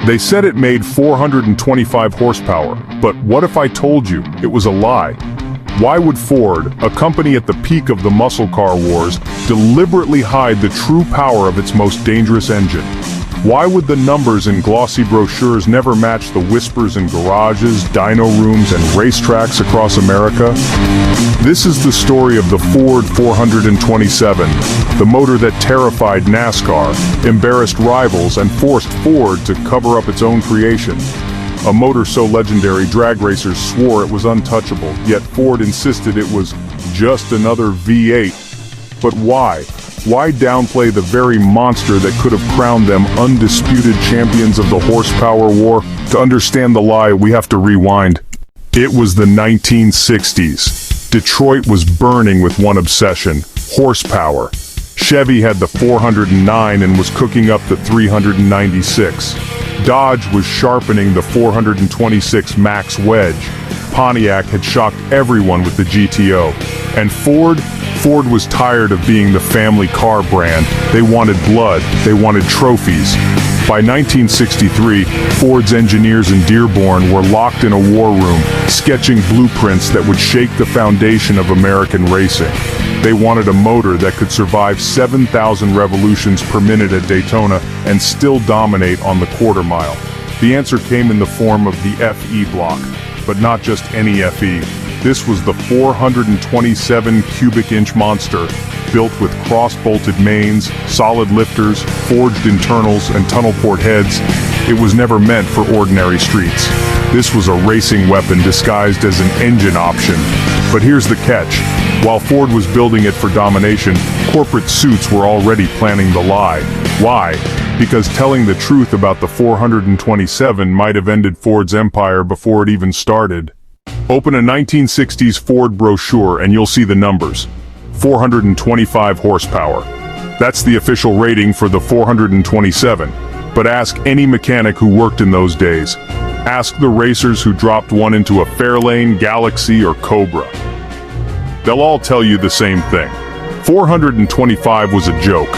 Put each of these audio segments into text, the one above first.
They said it made 425 horsepower, but what if I told you it was a lie? Why would Ford, a company at the peak of the muscle car wars, deliberately hide the true power of its most dangerous engine? Why would the numbers in glossy brochures never match the whispers in garages, dyno rooms, and racetracks across America? This is the story of the Ford 427, the motor that terrified NASCAR, embarrassed rivals, and forced Ford to cover up its own creation. A motor so legendary drag racers swore it was untouchable, yet Ford insisted it was just another V8. But why? Why downplay the very monster that could have crowned them undisputed champions of the horsepower war? To understand the lie, we have to rewind. It was the 1960s. Detroit was burning with one obsession: horsepower. Chevy had the 409 and was cooking up the 396. Dodge was sharpening the 426 Max Wedge. Pontiac had shocked everyone with the GTO. And Ford was tired of being the family car brand. They wanted blood, they wanted trophies. By 1963, Ford's engineers in Dearborn were locked in a war room, sketching blueprints that would shake the foundation of American racing. They wanted a motor that could survive 7,000 revolutions per minute at Daytona and still dominate on the quarter mile. The answer came in the form of the FE block, but not just any FE. This was the 427 cubic inch monster, built with cross-bolted mains, solid lifters, forged internals, and tunnel port heads. It was never meant for ordinary streets. This was a racing weapon disguised as an engine option. But here's the catch. While Ford was building it for domination, corporate suits were already planning the lie. Why? Because telling the truth about the 427 might have ended Ford's empire before it even started. Open a 1960s Ford brochure and you'll see the numbers. 425 horsepower. That's the official rating for the 427. But ask any mechanic who worked in those days. Ask the racers who dropped one into a Fairlane, Galaxy, or Cobra. They'll all tell you the same thing. 425 was a joke.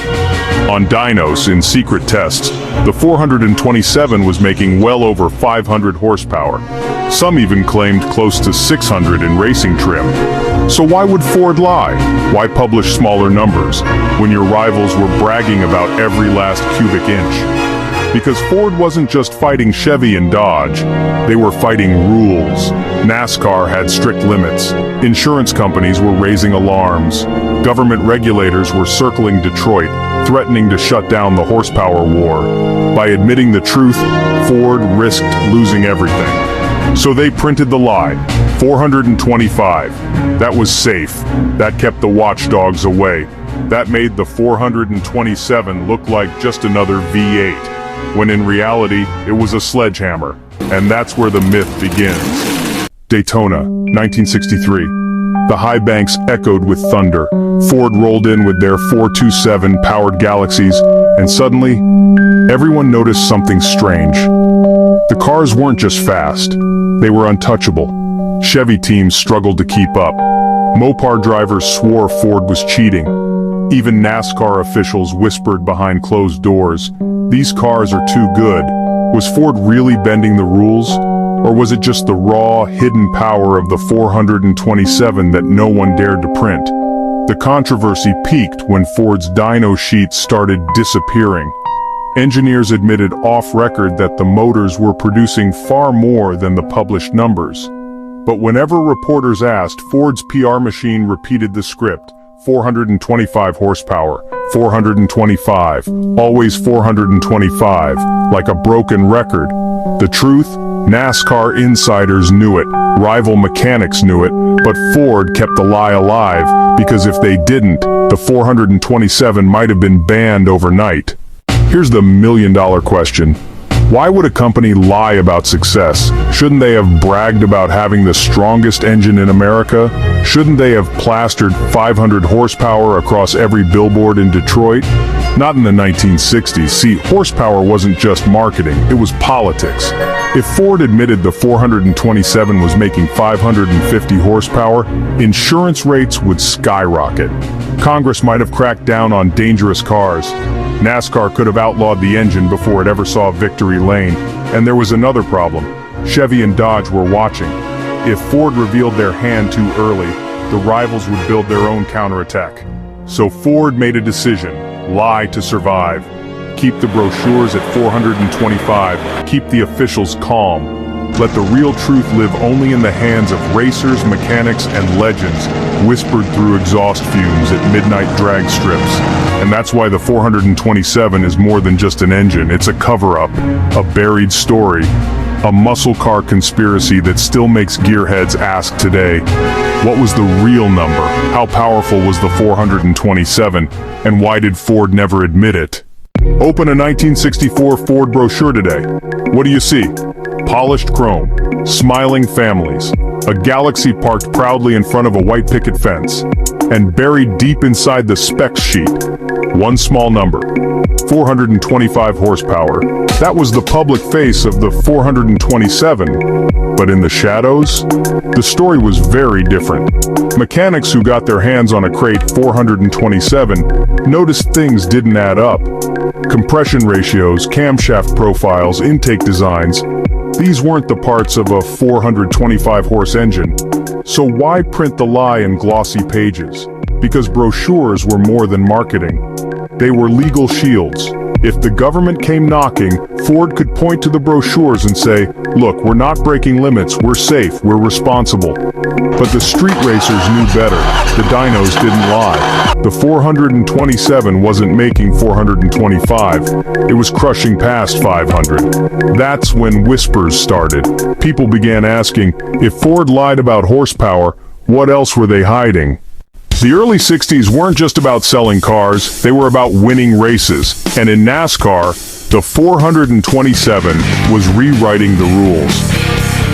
On dynos, in secret tests, the 427 was making well over 500 horsepower. Some even claimed close to 600 in racing trim. So why would Ford lie? Why publish smaller numbers when your rivals were bragging about every last cubic inch? Because Ford wasn't just fighting Chevy and Dodge, they were fighting rules. NASCAR had strict limits. Insurance companies were raising alarms. Government regulators were circling Detroit, threatening to shut down the horsepower war. By admitting the truth, Ford risked losing everything. So they printed the lie. 425. That was safe. That kept the watchdogs away. That made the 427 look like just another V8. When in reality, it was a sledgehammer. And that's where the myth begins. Daytona, 1963. The high banks echoed with thunder. Ford rolled in with their 427 powered Galaxies, and suddenly, everyone noticed something strange. The cars weren't just fast, they were untouchable. Chevy teams struggled to keep up. Mopar drivers swore Ford was cheating. Even NASCAR officials whispered behind closed doors, "These cars are too good." Was Ford really bending the rules? Or was it just the raw, hidden power of the 427 that no one dared to print? The controversy peaked when Ford's dyno sheets started disappearing. Engineers admitted off-record that the motors were producing far more than the published numbers. But whenever reporters asked, Ford's PR machine repeated the script. 425 horsepower, 425, always 425, like a broken record. The truth? NASCAR insiders knew it, rival mechanics knew it, but Ford kept the lie alive, because if they didn't, the 427 might have been banned overnight. Here's the million-dollar question. Why would a company lie about success? Shouldn't they have bragged about having the strongest engine in America? Shouldn't they have plastered 500 horsepower across every billboard in Detroit? Not in the 1960s. See, horsepower wasn't just marketing, it was politics. If Ford admitted the 427 was making 550 horsepower, insurance rates would skyrocket. Congress might have cracked down on dangerous cars. NASCAR could have outlawed the engine before it ever saw victory lane. And there was another problem. Chevy and Dodge were watching. If Ford revealed their hand too early, the rivals would build their own counterattack. So Ford made a decision: lie to survive. Keep the brochures at 425, keep the officials calm. Let the real truth live only in the hands of racers, mechanics, and legends, whispered through exhaust fumes at midnight drag strips. And that's why the 427 is more than just an engine. It's a cover-up, a buried story, a muscle car conspiracy that still makes gearheads ask today, what was the real number? How powerful was the 427? And why did Ford never admit it? Open a 1964 Ford brochure today. What do you see? Polished chrome, smiling families, a Galaxy parked proudly in front of a white picket fence, and buried deep inside the specs sheet, one small number: 425 horsepower. That was the public face of the 427. But in the shadows, the story was very different. Mechanics who got their hands on a crate 427 noticed things didn't add up. Compression ratios, camshaft profiles, intake designs. These weren't the parts of a 425 horse engine. So why print the lie in glossy pages? Because brochures were more than marketing. They were legal shields. If the government came knocking, Ford could point to the brochures and say, look, we're not breaking limits, we're safe, we're responsible. But the street racers knew better. The dynos didn't lie. The 427 wasn't making 425. It was crushing past 500. That's when whispers started. People began asking, if Ford lied about horsepower, what else were they hiding? The early 60s weren't just about selling cars, they were about winning races. And in NASCAR, the 427 was rewriting the rules.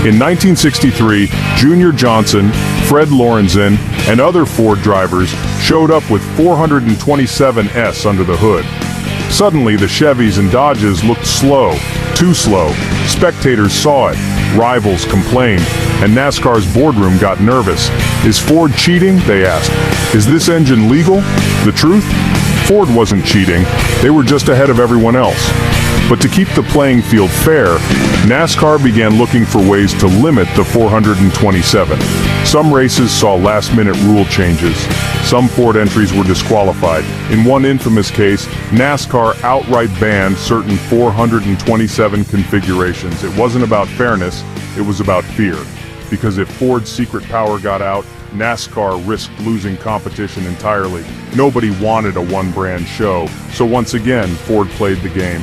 In 1963, Junior Johnson, Fred Lorenzen, and other Ford drivers showed up with 427S under the hood. Suddenly, the Chevys and Dodges looked slow, too slow. Spectators saw it, rivals complained, and NASCAR's boardroom got nervous. Is Ford cheating? They asked. Is this engine legal? The truth? Ford wasn't cheating, they were just ahead of everyone else. But to keep the playing field fair, NASCAR began looking for ways to limit the 427. Some races saw last-minute rule changes. Some Ford entries were disqualified. In one infamous case, NASCAR outright banned certain 427 configurations. It wasn't about fairness, it was about fear. Because if Ford's secret power got out, NASCAR risked losing competition entirely. Nobody wanted a one-brand show, so once again, Ford played the game.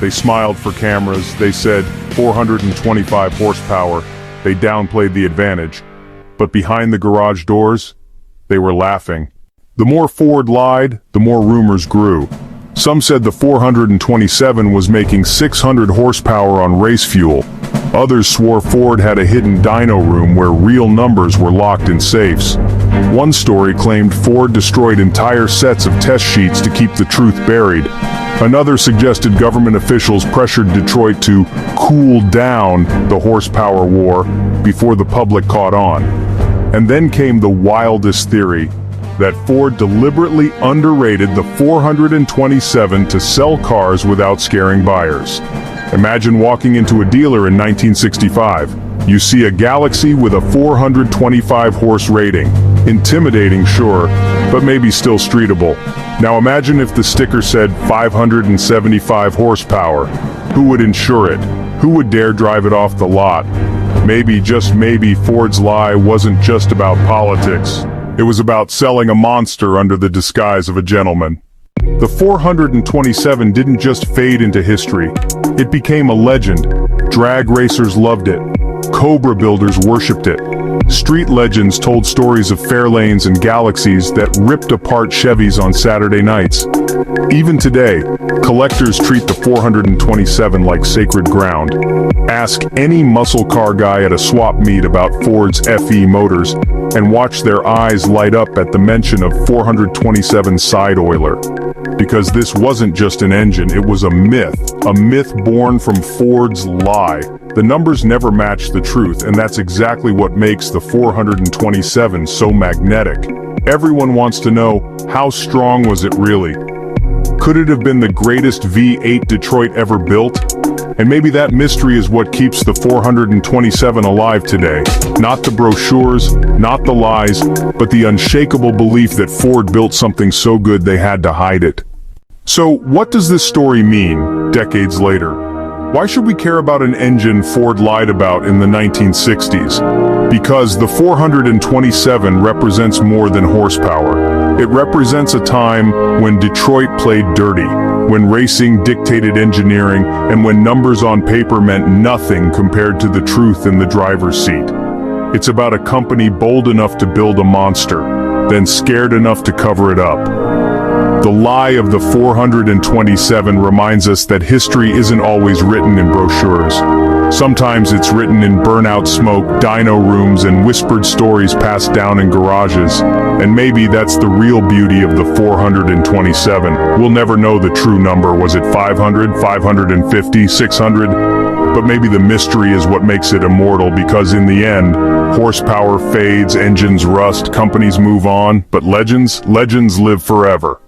They smiled for cameras, they said 425 horsepower, they downplayed the advantage. But behind the garage doors, they were laughing. The more Ford lied, the more rumors grew. Some said the 427 was making 600 horsepower on race fuel. Others swore Ford had a hidden dyno room where real numbers were locked in safes. One story claimed Ford destroyed entire sets of test sheets to keep the truth buried. Another suggested government officials pressured Detroit to cool down the horsepower war before the public caught on. And then came the wildest theory, that Ford deliberately underrated the 427 to sell cars without scaring buyers. Imagine walking into a dealer in 1965. You see a Galaxy with a 425 horse rating. Intimidating, sure, but maybe still streetable. Now imagine if the sticker said 575 horsepower. Who would insure it? Who would dare drive it off the lot? Maybe, just maybe, Ford's lie wasn't just about politics. It was about selling a monster under the disguise of a gentleman. The 427 didn't just fade into history. It became a legend. Drag racers loved it. Cobra builders worshipped it. Street legends told stories of Fairlanes and Galaxies that ripped apart Chevys on Saturday nights. Even today, collectors treat the 427 like sacred ground. Ask any muscle car guy at a swap meet about Ford's FE motors, and watch their eyes light up at the mention of 427 side oiler. Because this wasn't just an engine, it was a myth born from Ford's lie. The numbers never match the truth, and that's exactly what makes the 427 so magnetic. Everyone wants to know, how strong was it really? Could it have been the greatest V8 Detroit ever built? And maybe that mystery is what keeps the 427 alive today. Not the brochures, not the lies, but the unshakable belief that Ford built something so good they had to hide it. So, what does this story mean, decades later? Why should we care about an engine Ford lied about in the 1960s? Because the 427 represents more than horsepower. It represents a time when Detroit played dirty, when racing dictated engineering, and when numbers on paper meant nothing compared to the truth in the driver's seat. It's about a company bold enough to build a monster, then scared enough to cover it up. The lie of the 427 reminds us that history isn't always written in brochures. Sometimes it's written in burnout smoke, dyno rooms, and whispered stories passed down in garages. And maybe that's the real beauty of the 427. We'll never know the true number. Was it 500, 550, 600? But maybe the mystery is what makes it immortal, because in the end, horsepower fades, engines rust, companies move on, but legends live forever.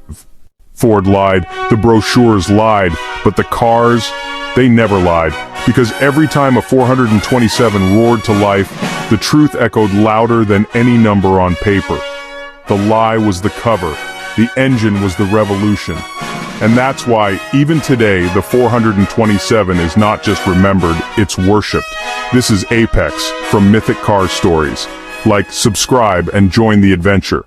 Ford lied, the brochures lied, but the cars, they never lied. Because every time a 427 roared to life, the truth echoed louder than any number on paper. The lie was the cover, the engine was the revolution. And that's why, even today, the 427 is not just remembered, it's worshipped. This is Apex from Mythic Car Stories. Like, subscribe, and join the adventure.